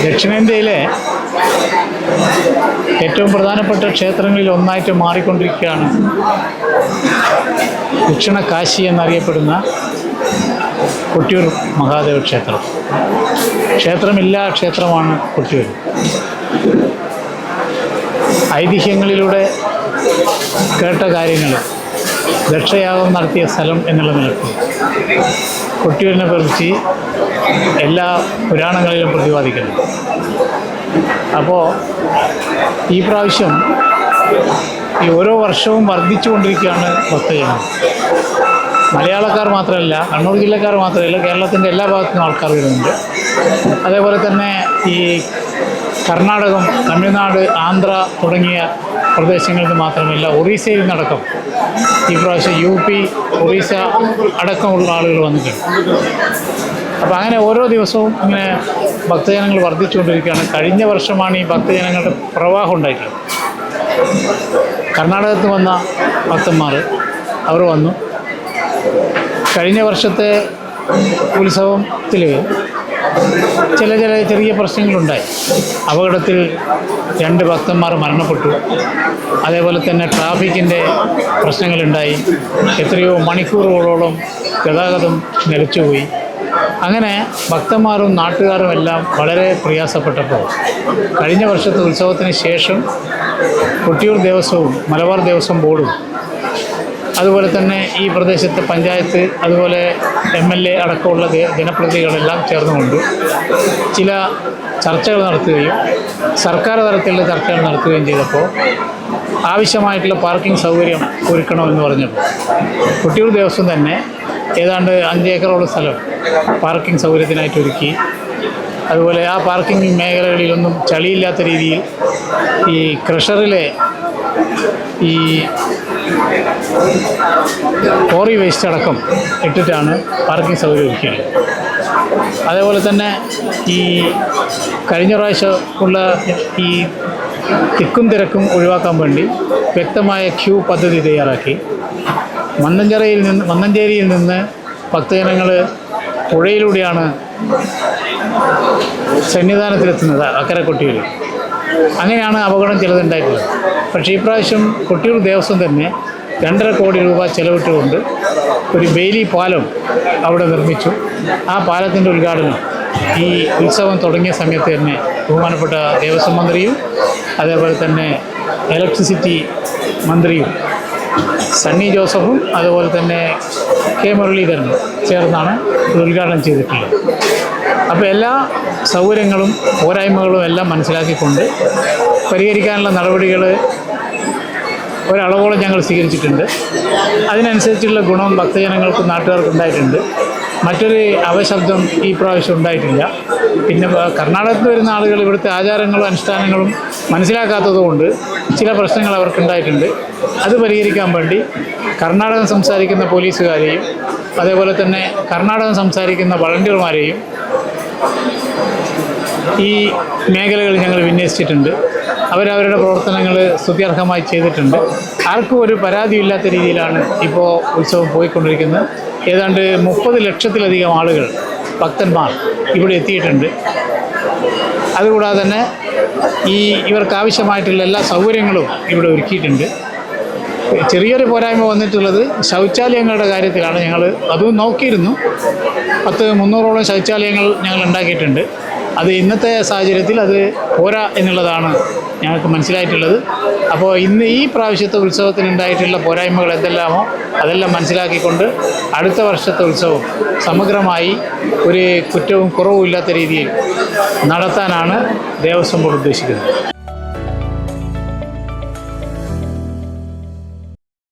ദക്ഷിണേന്ത്യയിലെ ഏറ്റവും പ്രധാനപ്പെട്ട ക്ഷേത്രങ്ങളിൽ ഒന്നായിട്ട് മാറിക്കൊണ്ടിരിക്കുകയാണ് ദക്ഷിണ കാശി എന്നറിയപ്പെടുന്ന കൊട്ടിയൂർ മഹാദേവ ക്ഷേത്രം. ക്ഷേത്രമില്ലാ ക്ഷേത്രമാണ് കൊട്ടിയൂർ. ഐതിഹ്യങ്ങളിലൂടെ കേട്ട കാര്യങ്ങൾ, ദക്ഷയാഗം നടത്തിയ സ്ഥലം എന്നുള്ള നിലയ്ക്ക് കൊട്ടിയൂരിനെ കുറിച്ച് എല്ലാ പുരാണങ്ങളിലും പ്രതിപാദിക്കുന്നു. അപ്പോൾ ഈ പ്രാവശ്യം ഓരോ വർഷവും വർദ്ധിച്ചുകൊണ്ടിരിക്കുകയാണ് ഭക്തജനം. മലയാളക്കാർ മാത്രമല്ല, കണ്ണൂർ ജില്ലക്കാർ മാത്രമല്ല, കേരളത്തിൻ്റെ എല്ലാ ഭാഗത്തുനിന്നും ആൾക്കാർ വരുന്നുണ്ട്. അതേപോലെ തന്നെ ഈ കർണാടകം, തമിഴ്നാട്, ആന്ധ്ര തുടങ്ങിയ പ്രദേശങ്ങളിൽ നിന്ന് മാത്രമല്ല, ഒറീസയിൽ നിന്നടക്കം ഈ പ്രാവശ്യം UP, ഒറീസ അടക്കമുള്ള ആളുകൾ വന്നിട്ടുണ്ട്. അപ്പോൾ അങ്ങനെ ഓരോ ദിവസവും ഇങ്ങനെ ഭക്തജനങ്ങൾ വർദ്ധിച്ചുകൊണ്ടിരിക്കുകയാണ്. കഴിഞ്ഞ വർഷമാണ് ഈ ഭക്തജനങ്ങളുടെ പ്രവാഹം ഉണ്ടായിട്ടുള്ളത്. കർണാടകത്തിൽ വന്ന ഭക്തന്മാർ അവർ വന്നു. കഴിഞ്ഞ വർഷത്തെ ഉത്സവത്തിൽ ചെറിയ പ്രശ്നങ്ങളുണ്ടായി. അപകടത്തിൽ 2 ഭക്തന്മാർ മരണപ്പെട്ടു. അതേപോലെ തന്നെ ട്രാഫിക്കിൻ്റെ പ്രശ്നങ്ങളുണ്ടായി. എത്രയോ മണിക്കൂറുകളോളം ഗതാഗതം നിലച്ചുപോയി. അങ്ങനെ ഭക്തന്മാരും നാട്ടുകാരും എല്ലാം വളരെ പ്രയാസപ്പെട്ടപ്പോൾ കഴിഞ്ഞ വർഷത്തെ ഉത്സവത്തിന് ശേഷം കൊട്ടിയൂർ ദേവസ്വവും മലബാർ ദേവസ്വം ബോർഡും അതുപോലെ തന്നെ ഈ പ്രദേശത്തെ പഞ്ചായത്ത്, അതുപോലെ MLA അടക്കമുള്ള ജനപ്രതിനിധികളെല്ലാം ചേർന്നുകൊണ്ട് ചില ചർച്ചകൾ നടത്തുകയും സർക്കാർ തലത്തിലുള്ള ചർച്ചകൾ നടത്തുകയും ചെയ്തപ്പോൾ ആവശ്യമായിട്ടുള്ള പാർക്കിംഗ് സൗകര്യം ഒരുക്കണമെന്ന് പറഞ്ഞപ്പോൾ കൊട്ടിയൂർ ദേവസ്വം തന്നെ ഏതാണ്ട് 5 ഏക്കറോളം സ്ഥലം പാർക്കിംഗ് സൗകര്യത്തിനായിട്ട് ഒരുക്കി. അതുപോലെ ആ പാർക്കിംഗ് മേഖലകളിലൊന്നും ചളിയില്ലാത്ത രീതിയിൽ ഈ ക്രഷറിലെ ഈ കോറി വേസ്റ്റ് അടക്കം ഇട്ടിട്ടാണ് പാർക്കിംഗ് സൗകര്യം ഒരുക്കിയത്. അതേപോലെ തന്നെ ഈ കഴിഞ്ഞ പ്രാവശ്യം ഉള്ള ഈ തിക്കും തിരക്കും ഒഴിവാക്കാൻ വേണ്ടി വ്യക്തമായ ക്യൂ പദ്ധതി തയ്യാറാക്കി. മന്നഞ്ചേരിയിൽ നിന്ന് ഭക്തജനങ്ങൾ പുഴയിലൂടെയാണ് സന്നിധാനത്തിലെത്തുന്നത്, അക്കരെ കൊട്ടിയൂർ. അങ്ങനെയാണ് അപകടം ചിലതുണ്ടായിട്ടുള്ളത്. പക്ഷേ ഈ പ്രാവശ്യം കൊട്ടിയൂർ ദേവസ്വം തന്നെ 2.5 കോടി രൂപ ചെലവിട്ടുകൊണ്ട് ഒരു ബെയിലി പാലം അവിടെ നിർമ്മിച്ചു. ആ പാലത്തിൻ്റെ ഉദ്ഘാടനം ഈ ഉത്സവം തുടങ്ങിയ സമയത്ത് തന്നെ ബഹുമാനപ്പെട്ട ദേവസ്വം മന്ത്രിയും അതേപോലെ തന്നെ ഇലക്ട്രിസിറ്റി മന്ത്രിയും സണ്ണി ജോസഫും അതുപോലെ തന്നെ K മുരളീധരനും ചേർന്നാണ് ഉദ്ഘാടനം ചെയ്തിട്ടുള്ളത്. അപ്പോൾ എല്ലാ സൗകര്യങ്ങളും പോരായ്മകളും എല്ലാം മനസ്സിലാക്കിക്കൊണ്ട് പരിഹരിക്കാനുള്ള നടപടികൾ ഒരളവോളം ഞങ്ങൾ സ്വീകരിച്ചിട്ടുണ്ട്. അതിനനുസരിച്ചുള്ള ഗുണം ഭക്തജനങ്ങൾക്കും നാട്ടുകാർക്കും ഉണ്ടായിട്ടുണ്ട്. മറ്റൊരു അവശബ്ദം ഈ പ്രാവശ്യം ഉണ്ടായിട്ടില്ല. പിന്നെ കർണാടകത്തിൽ വരുന്ന ആളുകൾ ഇവിടുത്തെ ആചാരങ്ങളും അനുഷ്ഠാനങ്ങളും മനസ്സിലാക്കാത്തതുകൊണ്ട് ചില പ്രശ്നങ്ങൾ അവർക്കുണ്ടായിട്ടുണ്ട്. അത് പരിഹരിക്കാൻ വേണ്ടി കർണാടകം സംസാരിക്കുന്ന പോലീസുകാരെയും അതേപോലെ തന്നെ കർണാടകം സംസാരിക്കുന്ന വളണ്ടിയർമാരെയും ഈ മേഖലകളിൽ ഞങ്ങൾ വിന്യസിച്ചിട്ടുണ്ട്. അവരവരുടെ പ്രവർത്തനങ്ങൾ സ്തുത്യർഹമായി ചെയ്തിട്ടുണ്ട്. ആർക്കും ഒരു പരാതിയില്ലാത്ത രീതിയിലാണ് ഇപ്പോൾ ഉത്സവം പോയിക്കൊണ്ടിരിക്കുന്നത്. ഏതാണ്ട് 30 ലക്ഷത്തിലധികം ആളുകൾ, ഭക്തന്മാർ ഇവിടെ എത്തിയിട്ടുണ്ട്. അതുകൂടാതെ തന്നെ ഇവർക്കാവശ്യമായിട്ടുള്ള എല്ലാ സൗകര്യങ്ങളും ഇവിടെ ഒരുക്കിയിട്ടുണ്ട്. ചെറിയൊരു പോരായ്മ വന്നിട്ടുള്ളത് ശൗചാലയങ്ങളുടെ കാര്യത്തിലാണ്. ഞങ്ങൾ അതും നോക്കിയിരുന്നു. 300ഓളം ശൗചാലയങ്ങൾ ഞങ്ങൾ ഉണ്ടാക്കിയിട്ടുണ്ട്. അത് ഇന്നത്തെ സാഹചര്യത്തിൽ അത് പോരാ എന്നുള്ളതാണ് ഞങ്ങൾക്ക് മനസ്സിലായിട്ടുള്ളത്. അപ്പോൾ ഇന്ന് ഈ പ്രാവശ്യത്തെ ഉത്സവത്തിനുണ്ടായിട്ടുള്ള പോരായ്മകൾ എന്തെല്ലാമോ അതെല്ലാം മനസ്സിലാക്കിക്കൊണ്ട് അടുത്ത വർഷത്തെ ഉത്സവം സമഗ്രമായി ഒരു കുറ്റവും കുറവും ഇല്ലാത്ത രീതിയിൽ നടത്താനാണ് ദേവസ്വം ബോർഡ് ഉദ്ദേശിക്കുന്നത്.